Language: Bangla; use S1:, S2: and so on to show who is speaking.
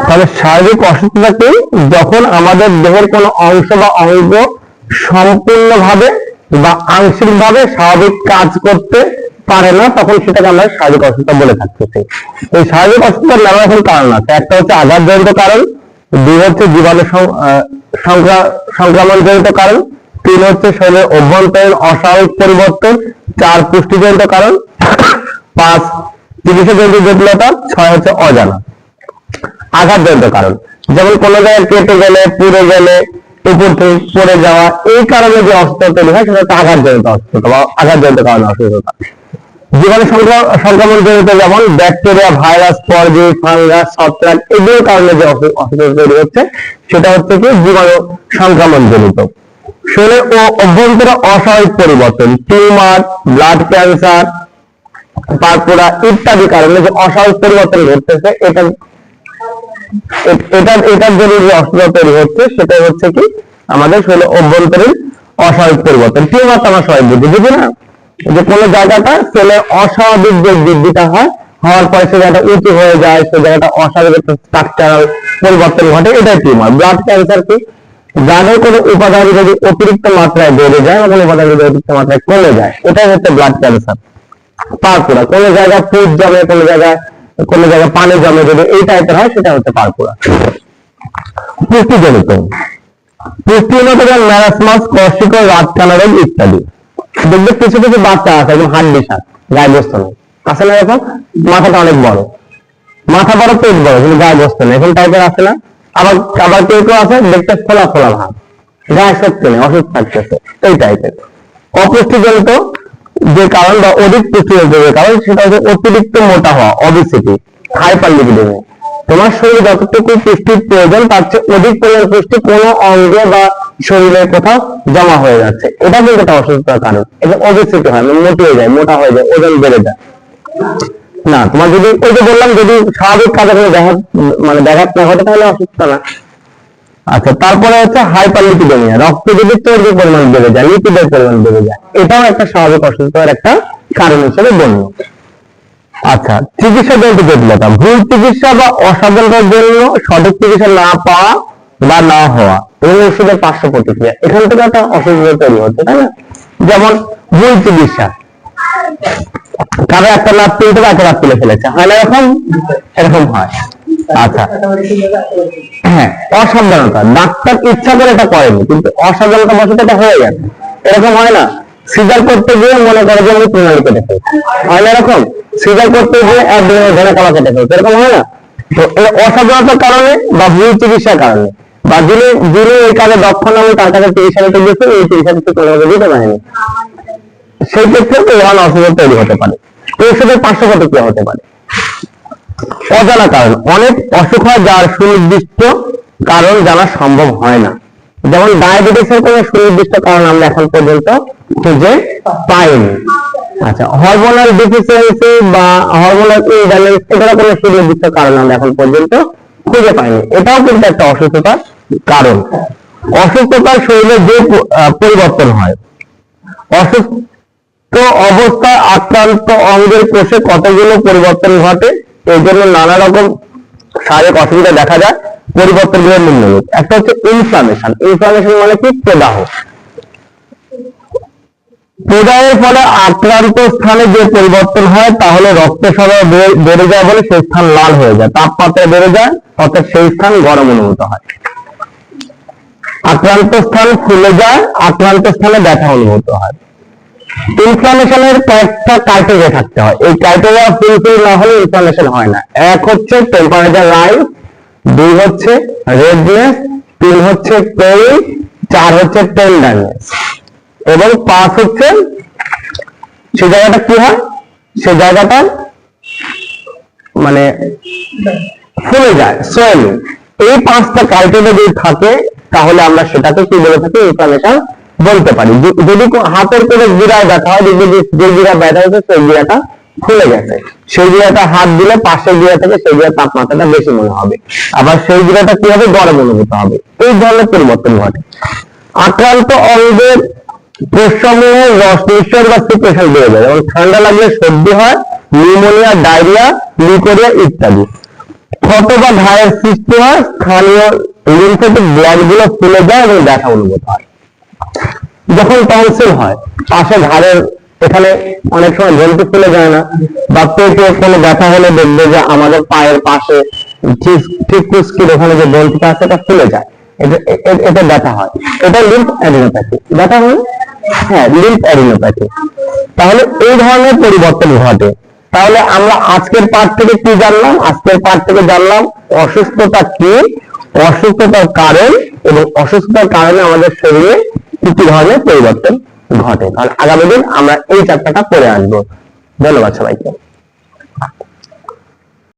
S1: তাহলে শারীরিক অসুস্থতা কি? যখন আমাদের দেহের কোনো অংশ বা অঙ্গ সম্পূর্ণভাবে বা আংশিকভাবে স্বাভাবিক কাজ করতে পারে না, তখন সেটাকে আমরা শারীরিক অসুস্থতা বলে থাকতেছি। এই শারীরিক অসুস্থতার নানা রকম কারণ আছে। একটা হচ্ছে আঘাতজনিত কারণ, দুই হচ্ছে জীবাণু সংক্রমণজনিত কারণ, তিন হচ্ছে শরীরের অভ্যন্তরীণ অস্বাভাবিক পরিবর্তন, চার পুষ্টিজনিত কারণ, পাঁচ চিকিৎসাজনিত জটিলতা, ছয় হচ্ছে অজানা। আঘাতজনিত কারণ, যেমন কোনো জায়গায় কেটে গেলে, পুড়ে গেলে, উপর থেকে পড়ে যাওয়া, এই কারণে যে অসুস্থতা তৈরি হয় সেটা হচ্ছে আঘাতজনিত অসুস্থতা বা আঘাতজনিত কারণে অসুস্থতা। জীবাণু সংক্রমণ জনিত, যেমন ব্যাকটেরিয়া, ভাইরাস, পরজীবী, ফাঙ্গাস, ছত্রাক, এগুলোর কারণে যে অসুস্থতা তৈরি হচ্ছে সেটা হচ্ছে কি জীবাণু সংক্রমণ জনিত। শরীরের ও অভ্যন্তরে অস্বাভাবিক পরিবর্তন, টিউমার, ব্লাড ক্যান্সার, পারপোড়া ইত্যাদি কারণে যে অস্বাভাবিক পরিবর্তন ঘটতেছে, এটার জন্য যে অসুস্থতা তৈরি হচ্ছে সেটা হচ্ছে কি আমাদের শরীরের অভ্যন্তরীণ অস্বাভাবিক পরিবর্তন। টিউমার তো আমরা সবাই বুঝি না, যে কোনো জায়গাটা সেলের অস্বাভাবিক যে বৃদ্ধিটা হওয়ার পরে সে জায়গাটা উঁচু হয়ে যায়, সে জায়গাটা অস্বাভাবিক স্ট্রাকচারাল পরিবর্তন ঘটে, এটাই টিউমার। ব্লাড ক্যান্সার কি? ব্লাডের কোনো উপাদান যদি অতিরিক্ত মাত্রায় বেড়ে যায় বা কোনো উপাদান যদি অতিরিক্ত মাত্রায় কমে যায়, এটাই হচ্ছে ব্লাড ক্যান্সার। পারপোড়া, কোনো জায়গায় ফুড জমে, কোনো জায়গায় পানি জমে, যদি এই টাইপের হয় সেটা হচ্ছে পারপোড়া। পুষ্টিজনিত, পুষ্টিজনিত যেমন ম্যারাসমাস, কর্ষিকর, রাতকানা রোগ ইত্যাদি। দেখবে কিছু কিছু বাচ্চা আছে একদম হাড্ডি সাত, গায়ে বস্তু নেই, আছে না? এরকম মাথাটা অনেক বড়, মাথা বড়, পেট বড়, কিন্তু গায়ে বস্তু নেই, এরকম টাইপের আছে না? আবার কেউ কেউ আছে দেখতে ফোলা ফোলা ভাব, গায়ে শক্তি নেই, অসুস্থ থাকতেছে, এই টাইপের। অপুষ্টিজনিত যে কারণ বা অধিক পুষ্টিজনিত যে কারণ সেটা হচ্ছে অতিরিক্ত মোটা হওয়া, অবেসিটি, হাইপারলিপিডেমিয়া। তোমার শরীরে যতটুকু পুষ্টির প্রয়োজন তার চেয়ে অধিক পরিমাণ পুষ্টি কোনো অঙ্গে বা শরীরের কোথাও জমা হয়ে যাচ্ছে, এটা কিন্তু একটা অসুস্থতার কারণ। এটা অবেসিটি হয়, মোটা হয়ে যায়, ওজন বেড়ে যায়। না, তোমার যদি ওই যে বললাম যদি স্বাভাবিক কাজে ব্যাঘাত না ঘটে তাহলে অসুস্থ না। আচ্ছা, তারপরে হচ্ছে হাইপারলিপিডেমিয়া, রক্তে যদি চর্বির পরিমাণ বেড়ে যায়, লিপিডের পরিমাণ বেড়ে যায়, এটাও একটা স্বাভাবিক অসুস্থতার একটা কারণ হিসেবে গণ্য। আচ্ছা, চিকিৎসা জনিত জটিলতা, ভুল চিকিৎসা বা অসাবধানতার জন্য সঠিক চিকিৎসা না পাওয়া বা না হওয়া এবং ওষুধের পার্শ্ব প্রতিক্রিয়া, এখান থেকে একটা অসুস্থতা তৈরি হচ্ছে, তাই না? যেমন ভুল চিকিৎসা, কারো একটা লাভ তুলতে একটা লাভ তুলে ফেলেছে, হয় না? এরকম হয়। আচ্ছা, হ্যাঁ, অসাবধানতা, ডাক্তার ইচ্ছা করে এটা করেনি কিন্তু অসাবধানতা বশত এটা হয়ে গেছে, এরকম হয় না? সিজার করতে গিয়ে মনে করে যে আমি প্রণালী কেটে ফেলছি, হয় না? এরকম সিজার করতে গিয়ে একদিনের ধরে কলা কেটে ফেলছে, এরকম হয় না? তো এই অসাবধানতার কারণে বা ভুল চিকিৎসার কারণে বা যিনি এই কাজে দক্ষ নন তার কাছে চিকিৎসা নিতে গেছে, এই চিকিৎসা দিতে পারেনি, সেই ক্ষেত্রে প্রধান অসুবিধা তৈরি হতে পারে, ঔষধের পার্শ্ব প্রতিক্রিয়া হতে পারে। অজানা কারণ, অনেক অসুখ হয় যার সুনির্দিষ্ট কারণ জানা সম্ভব হয় না, যেমন ডায়াবেটিসের কোনো সুনির্দিষ্ট কারণ আমরা এখন পর্যন্ত খুঁজে পাইনি। আচ্ছা, হরমোনাল ডেফিসিয়েন্সি বা হরমোনাল ইমব্যালেন্স, এটার কোনো সুনির্দিষ্ট কারণ আমরা এখন পর্যন্ত খুঁজে পাইনি, এটাও কিন্তু একটা অসুস্থতার কারণ। অসুস্থতার শরীরে যে পরিবর্তন হয়, অসুস্থ অবস্থায় আক্রান্ত অঙ্গের কোষে কতগুলো পরিবর্তন ঘটে, এই জন্য নানা রকম শারীরিক অসুবিধা দেখা যায়। পরিবর্তনগুলো নিম্নরূপ। একটা হচ্ছে ইনফ্লামেশন, ইনফ্লামেশন মানে কি? প্রদাহ। প্রদাহের ফলে আক্রান্ত স্থানে যে পরিবর্তন হয় তাহলে রক্ত সরবরাহ বেড়ে যায় বলে সেই স্থান লাল হয়ে যায়, তাপমাত্রা বেড়ে যায়, অর্থাৎ সেই স্থান গরম অনুভূত হয়। আক্রান্ত স্থান ফুলে যায়, আক্রান্ত স্থানে ব্যথা অনুভূত হয়। ইনফ্লামেশনের কয়েকটা ক্রাইটেরিয়া থাকতে হয়, এই ক্রাইটেরিয়া ফুলফিল না হলে ইনফ্লামেশন হয় না। এক হচ্ছে টেম্পারেচার রাইজ, দুই হচ্ছে রেডনেস, তিন হচ্ছে পেইন, চার হচ্ছে টেন্ডারনেস এবং পাঁচ হচ্ছে সে জায়গাটা কি হয়, সে জায়গাটা ফুলে যায়, সোয়েলিং। এই পাঁচটা ক্রাইটেরিয়া যদি থাকে তাহলে আমরা সেটাকে কি বলে থাকি? ইনফ্লামেশন বলতে পারি। যদি হাতের করে গিরায় ব্যথা হয়, যে গিরা ব্যথা হচ্ছে সেই গিরাটা ফুলে গেছে, সেই গিরাটা হাত দিলে পাশের গিরা থেকে সেই গিরার তাপমাত্রাটা বেশি মনে হবে, আবার সেই গিরাটা কি হবে? গরম অনুভূত হবে। এই ধরনের পরিবর্তন ঘটে। আক্রান্ত অঙ্গের কোষসমূহের রস নিঃসরণ বা সিক্রেশন বেড়ে যায়, যেমন ঠান্ডা লাগলে সর্দি হয়, নিউমোনিয়া, ডায়রিয়া, লিউকোরিয়া ইত্যাদি। ক্ষত বা ঘায়ের সৃষ্টি হয়, স্থানীয় লিম্ফেটিক ব্লক গুলো ফুলে যায় এবং ব্যথা অনুভূত হয়। যখন টনসিল হয়, পাশে ঘাড়ের এখানে অনেক সময় গ্রন্থি ফুলে যায় না, বা পেটে কোনো ব্যথা হলে দেখবে যে আমাদের পায়ের পাশে ঠিক কুস্কির ওখানে যে গ্রন্থিটা আছে এটা ফুলে যায়, এটা ব্যথা হয়, এটা লিম্ফ অ্যাডিনোপ্যাথি। ব্যথা হয়, হ্যাঁ, লিম্ফ অ্যাডিনোপ্যাথি। তাহলে এই ধরনের পরিবর্তন ঘটে। তাহলে আমরা আজকের পাঠ থেকে কি জানলাম? আজকের পাঠ থেকে জানলাম অসুস্থতা কি, অসুস্থতার কারণ, এবং অসুস্থতার কারণে আমাদের শরীরে কি কি ধরনের পরিবর্তন ঘটে। আর আগামী দিন আমরা এই চ্যাপ্টারটা পড়ে আসবো। ধন্যবাদ সবাইকে।